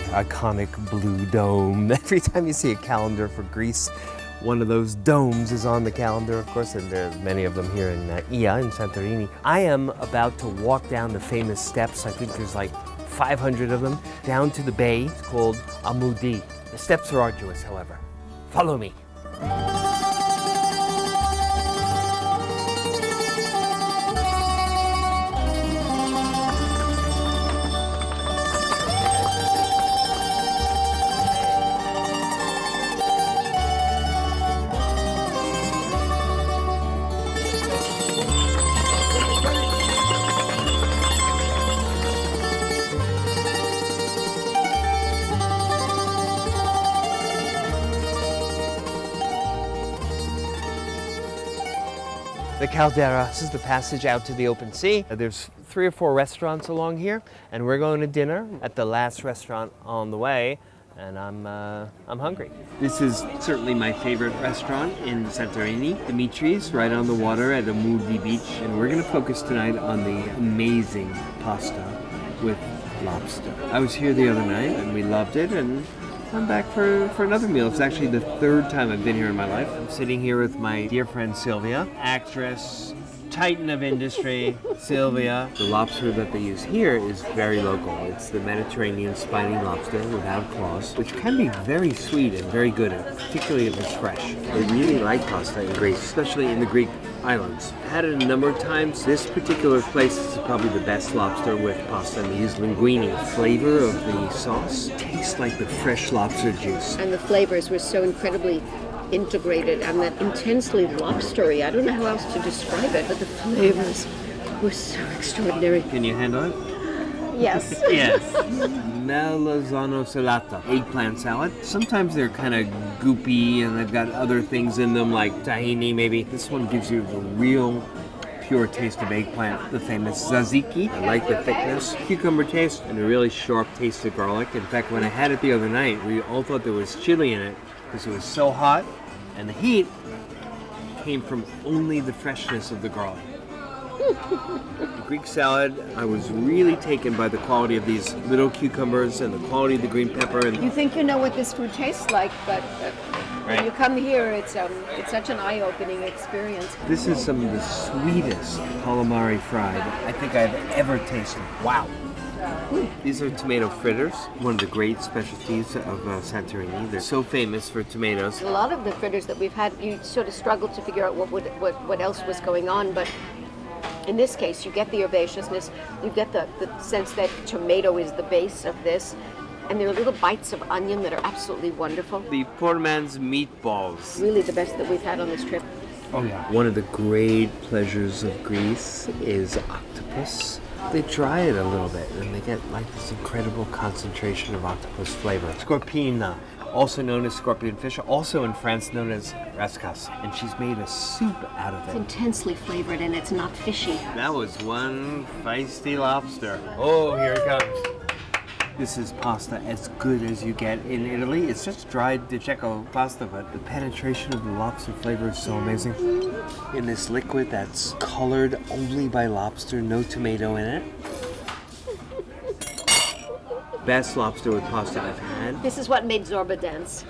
iconic blue dome. Every time you see a calendar for Greece, one of those domes is on the calendar, of course, and there's many of them here in Ia, in Santorini. I am about to walk down the famous steps. I think there's like 500 of them, down to the bay. It's called Amudi. The steps are arduous, however. Follow me. The caldera, this is the passage out to the open sea. There's 3 or 4 restaurants along here, and we're going to dinner at the last restaurant on the way, and I'm hungry. This is certainly my favorite restaurant in Santorini, Dimitri's, right on the water at Amudi Beach, and we're going to focus tonight on the amazing pasta with lobster. I was here the other night, and we loved it, and I'm back for another meal. It's actually the 3rd time I've been here in my life. I'm sitting here with my dear friend Sylvia, actress, titan of industry, Sylvia. The lobster that they use here is very local. It's the Mediterranean spiny lobster without claws, which can be very sweet and very good, particularly if it's fresh. They really like pasta in Greece, especially in the Greek islands. I've had it a number of times. This particular place is probably the best lobster with pasta, and they use linguine. The flavor of the sauce tastes like the fresh lobster juice. And the flavors were so incredibly integrated and that intensely lobstery. I don't know how else to describe it, but the flavors were so extraordinary. Can you handle it? Yes. Yes. Melazano salata, eggplant salad. Sometimes they're kind of goopy and they've got other things in them like tahini maybe. This one gives you the real pure taste of eggplant, the famous tzatziki. I like the thickness, cucumber taste, and a really sharp taste of garlic. In fact, when I had it the other night, we all thought there was chili in it because it was so hot, and the heat came from only the freshness of the garlic. The Greek salad, I was really taken by the quality of these little cucumbers and the quality of the green pepper. And you think you know what this food tastes like, but when you come here, it's such an eye-opening experience. This is some of the sweetest calamari fried I think I've ever tasted. Wow. These are tomato fritters, one of the great specialties of Santorini. They're so famous for tomatoes. A lot of the fritters that we've had, you sort of struggled to figure out what else was going on, but in this case, you get the herbaceousness, you get the sense that tomato is the base of this, and there are little bites of onion that are absolutely wonderful. The poor man's meatballs. Really the best that we've had on this trip. Oh yeah. One of the great pleasures of Greece is octopus. They dry it a little bit and they get like this incredible concentration of octopus flavor. Scorpina, also known as scorpion fish, also in France known as raskas. And she's made a soup out of it. It's intensely flavored and it's not fishy. That was one feisty lobster. Oh, here it comes. This is pasta as good as you get in Italy. It's just dried Di Cecco pasta, but the penetration of the lobster flavor is so amazing. In this liquid that's colored only by lobster, no tomato in it. Best lobster with pasta I've had. This is what made Zorba dance.